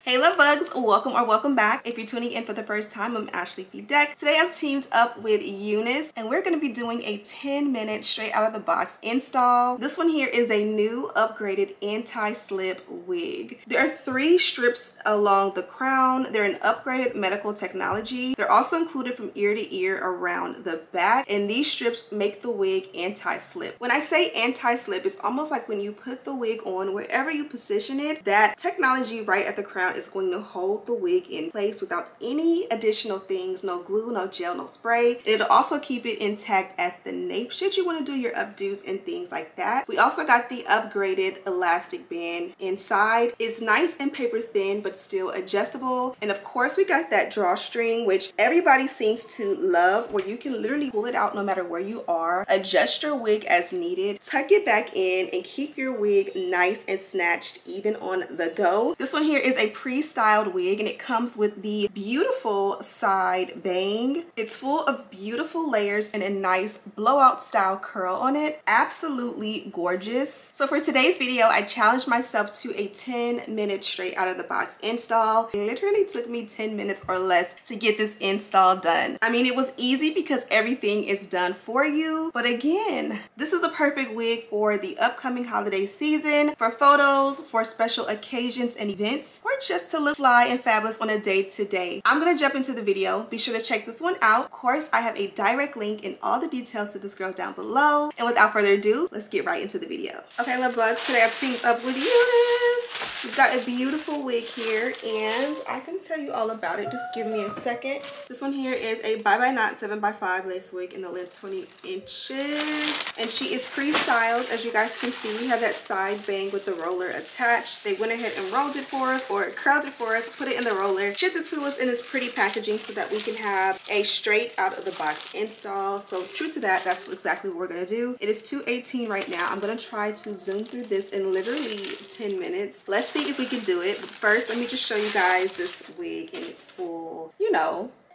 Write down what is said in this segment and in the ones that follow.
Hey love bugs, welcome or welcome back. If you're tuning in for the first time, I'm Ashley Bedeck. Today I've teamed up with Unice and we're going to be doing a 10-minute straight out of the box install. This one here is a new upgraded anti-slip wig. There are 3 strips along the crown. They're an upgraded medical technology. They're also included from ear to ear around the back, and these strips make the wig anti-slip. When I say anti-slip, it's almost like when you put the wig on, wherever you position it, that technology right at the crown is going to hold the wig in place without any additional things, no glue, no gel, no spray. It'll also keep it intact at the nape should you want to do your updos and things like that. We also got the upgraded elastic band inside. It's nice and paper thin but still adjustable, and of course we got that drawstring, which everybody seems to love, where you can literally pull it out no matter where you are, adjust your wig as needed, tuck it back in, and keep your wig nice and snatched even on the go. This one here is a pre-styled wig and it comes with the beautiful side bang. It's full of beautiful layers and a nice blowout style curl on it. Absolutely gorgeous. So for today's video, I challenged myself to a 10-minute straight out of the box install. It literally took me 10 minutes or less to get this install done. I mean, it was easy because everything is done for you, but again, this is the perfect wig for the upcoming holiday season, for photos, for special occasions and events, or just to look fly and fabulous on a day-to-day. I'm gonna jump into the video. Be sure to check this one out. Of course, I have a direct link and all the details to this girl down below. And without further ado, let's get right into the video. Okay, love bugs, today I've teamed up with Unice. We've got a beautiful wig here and I can tell you all about it. Just give me a second. This one here is a Bye Bye Knot 7x5 lace wig in the length 20 inches. And she is pre-styled. As you guys can see, we have that side bang with the roller attached. They went ahead and rolled it for us, or curled it for us, put it in the roller, shipped it to us in this pretty packaging so that we can have a straight out of the box install. So true to that, that's exactly what we're gonna do. It is 2:18 right now. I'm gonna try to zoom through this in literally 10 minutes. Let's see if we can do it. But first, let me just show you guys this wig in its full,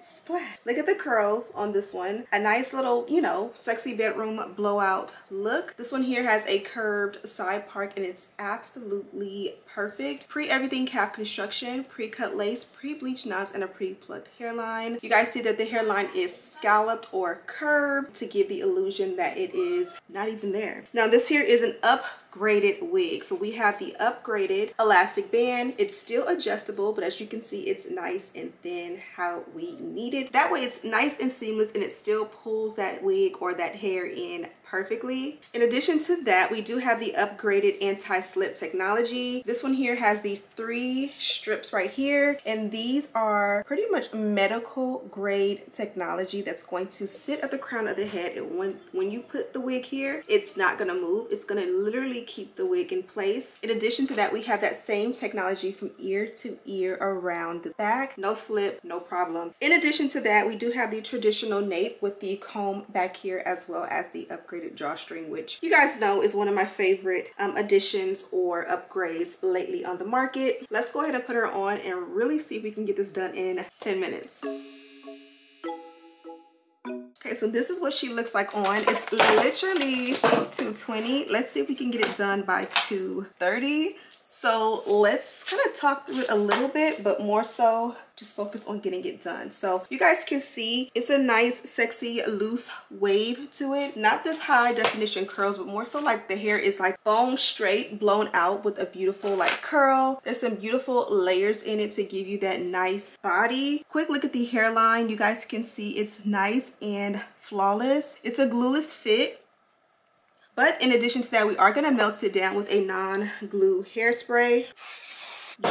splash. Look at the curls on this one. A nice little, sexy bedroom blowout look. This one here has a curved side part and it's absolutely perfect. Pre-everything cap construction, pre-cut lace, pre-bleached knots, and a pre-plucked hairline. You guys see that the hairline is scalloped or curved to give the illusion that it is not even there. Now this here is an upgraded wig. So we have the upgraded elastic band. It's still adjustable, but as you can see, it's nice and thin how we need it. That way it's nice and seamless and it still pulls that wig or that hair in perfectly. In addition to that, we do have the upgraded anti-slip technology. This one here has these 3 strips right here, and these are pretty much medical grade technology that's going to sit at the crown of the head, and when you put the wig here, it's not gonna move. It's gonna literally keep the wig in place. In addition to that, we have that same technology from ear to ear around the back. No slip, no problem. In addition to that, we do have the traditional nape with the comb back here, as well as the upgraded drawstring, which you guys know is one of my favorite additions or upgrades lately on the market. Let's go ahead and put her on and really see if we can get this done in 10 minutes. Okay, so this is what she looks like on. It's literally 2:20. Let's see if we can get it done by 2:30. So let's kind of talk through it a little bit, but more so just focus on getting it done. So you guys can see it's a nice, sexy, loose wave to it. Not this high definition curls, but more so like the hair is like bone straight, blown out with a beautiful like curl. There's some beautiful layers in it to give you that nice body. Quick look at the hairline. You guys can see it's nice and flawless. It's a glueless fit. But in addition to that, we are going to melt it down with a non-glue hairspray.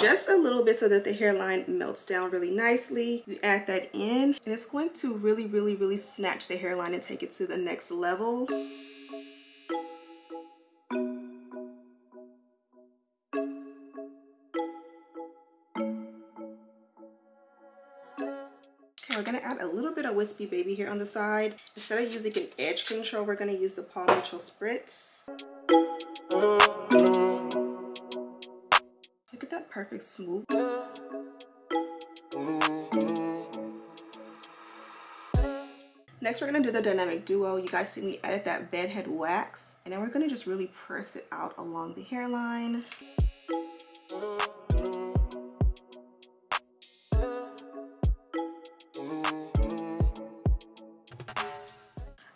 Just a little bit so that the hairline melts down really nicely. You add that in and it's going to really snatch the hairline and take it to the next level. We're going to add a little bit of Wispy Baby here on the side. Instead of using an edge control, we're going to use the Paw Neutral Spritz. Look at that perfect swoop. Next, we're going to do the Dynamic Duo. You guys see me added that bedhead wax. And then we're going to just really press it out along the hairline.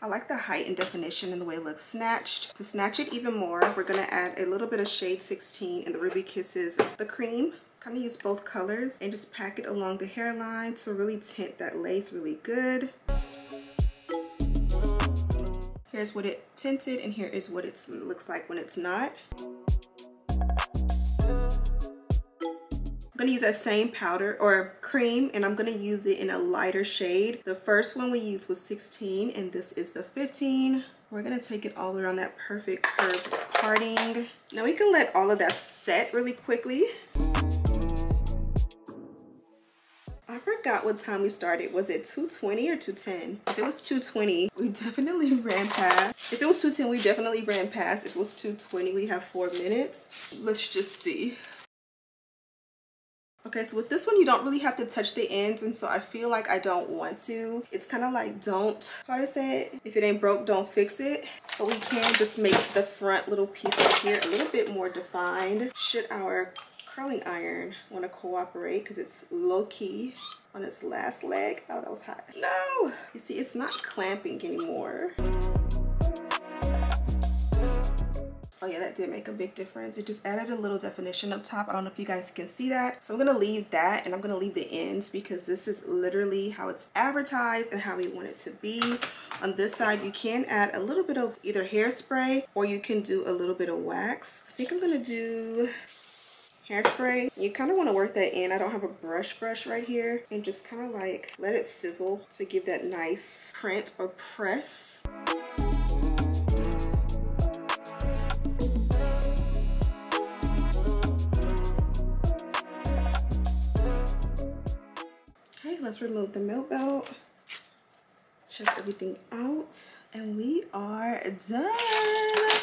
I like the height and definition and the way it looks snatched. To snatch it even more, we're gonna add a little bit of shade 16 in the Ruby Kisses, the cream. Kind of use both colors and just pack it along the hairline to really tint that lace really good. Here's what it tinted and here is what it looks like when it's not. I'm gonna use that same powder or cream and I'm gonna use it in a lighter shade. The first one we used was 16 and this is the 15. We're gonna take it all around that perfect curved parting. Now we can let all of that set really quickly. I forgot what time we started. Was it 2:20 or 2:10? If it was 2:20, we definitely ran past. If it was 2:10, we definitely ran past. If it was 2:20, we have 4 minutes. Let's just see. Okay, so with this one, you don't really have to touch the ends, and so I feel like I don't want to. It's kind of like how to say it? If it ain't broke, don't fix it. But we can just make the front little piece right here a little bit more defined. Should our curling iron want to cooperate, because it's low-key on its last leg. Oh, that was hot. No! You see, it's not clamping anymore. Oh yeah, that did make a big difference. It just added a little definition up top. I don't know if you guys can see that. So I'm gonna leave that and I'm gonna leave the ends because this is literally how it's advertised and how we want it to be. On this side, you can add a little bit of either hairspray or you can do a little bit of wax. I think I'm gonna do hairspray. You kind of want to work that in. I don't have a brush right here, and just kind of like let it sizzle to give that nice print or press. Okay, let's remove the milk belt. Check everything out, and we are done.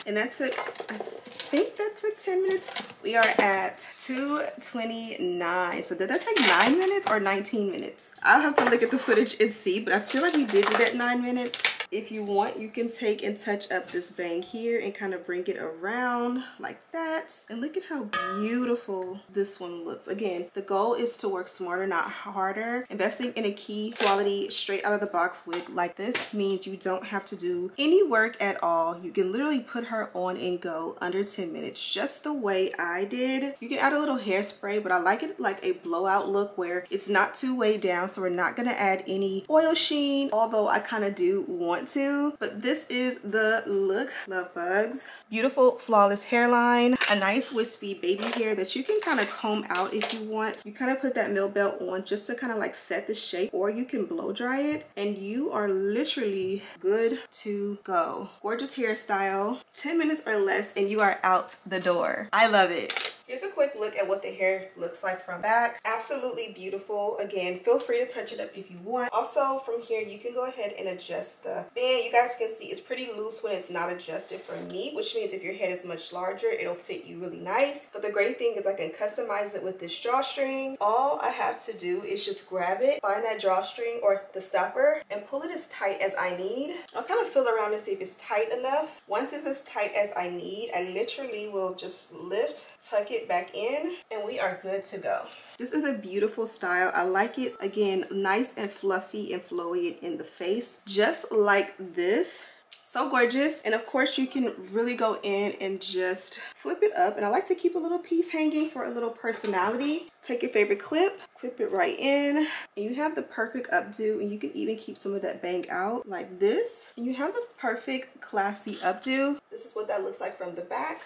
And that took, I think that took 10 minutes. We are at 2:29. So did that take 9 minutes or 19 minutes? I'll have to look at the footage and see, but I feel like we did do that 9 minutes. If you want, you can take and touch up this bang here and kind of bring it around like that. And look at how beautiful this one looks. Again, the goal is to work smarter, not harder. Investing in a key quality straight out of the box wig like this means you don't have to do any work at all. You can literally put her on and go under 10 minutes, just the way I did. You can add a little hairspray, but I like it like a blowout look where it's not too weighed down. So we're not gonna add any oil sheen, although I kind of do want to, but this is the look. Love bugs. Beautiful flawless hairline, a nice wispy baby hair that you can kind of comb out if you want. You kind of put that milk belt on just to kind of like set the shape, or you can blow dry it and you are literally good to go. Gorgeous hairstyle, 10 minutes or less and you are out the door. I love it. Here's a quick look at what the hair looks like from back. Absolutely beautiful. Again, feel free to touch it up if you want. Also, from here, you can go ahead and adjust the band. You guys can see it's pretty loose when it's not adjusted for me, which means if your head is much larger, it'll fit you really nice. But the great thing is I can customize it with this drawstring. All I have to do is just grab it, find that drawstring or the stopper, and pull it as tight as I need. I'll kind of feel around and see if it's tight enough. Once it's as tight as I need, I literally will just lift, tuck it back in, and we are good to go. This is a beautiful style. I like it. Again, nice and fluffy and flowy in the face, just like this. So gorgeous. And of course you can really go in and just flip it up, and I like to keep a little piece hanging for a little personality. Take your favorite clip it right in, and you have the perfect updo, and you can even keep some of that bang out like this, and you have the perfect classy updo. This is what that looks like from the back.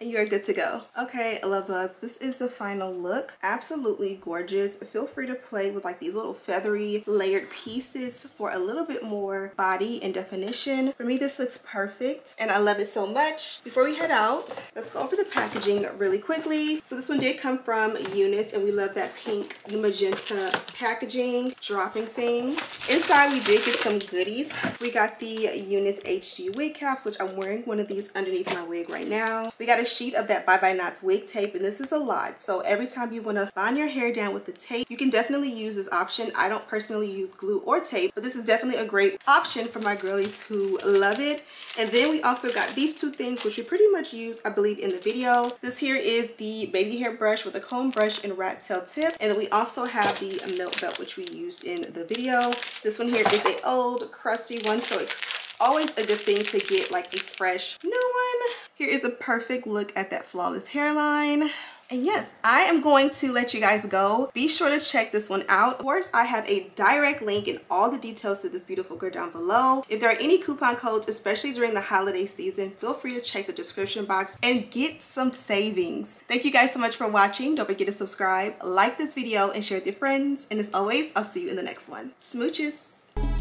And you're good to go. Okay, love bugs, this is the final look. Absolutely gorgeous. Feel free to play with like these little feathery layered pieces for a little bit more body and definition. For me, this looks perfect and I love it so much. Before we head out, let's go over the packaging really quickly. So this one did come from Unice, and we love that pink magenta packaging, dropping things. Inside we did get some goodies. We got the Unice HD wig caps, which I'm wearing one of these underneath my wig right now. We got a sheet of that Bye Bye Knots wig tape, and this is a lot. So every time you want to bind your hair down with the tape, you can definitely use this option. I don't personally use glue or tape, but this is definitely a great option for my girlies who love it. And then we also got these two things, which we pretty much used, I believe, in the video. This here is the baby hair brush with a comb brush and rat tail tip, and then we also have the milk belt, which we used in the video. This one here is a old crusty one, so it's Always a good thing to get like a fresh new one. Here is a perfect look at that flawless hairline. And yes, I am going to let you guys go. Be sure to check this one out. Of course, I have a direct link and all the details to this beautiful girl down below. If there are any coupon codes, especially during the holiday season, feel free to check the description box and get some savings. Thank you guys so much for watching. Don't forget to subscribe, like this video, and share with your friends. And as always, I'll see you in the next one. Smooches.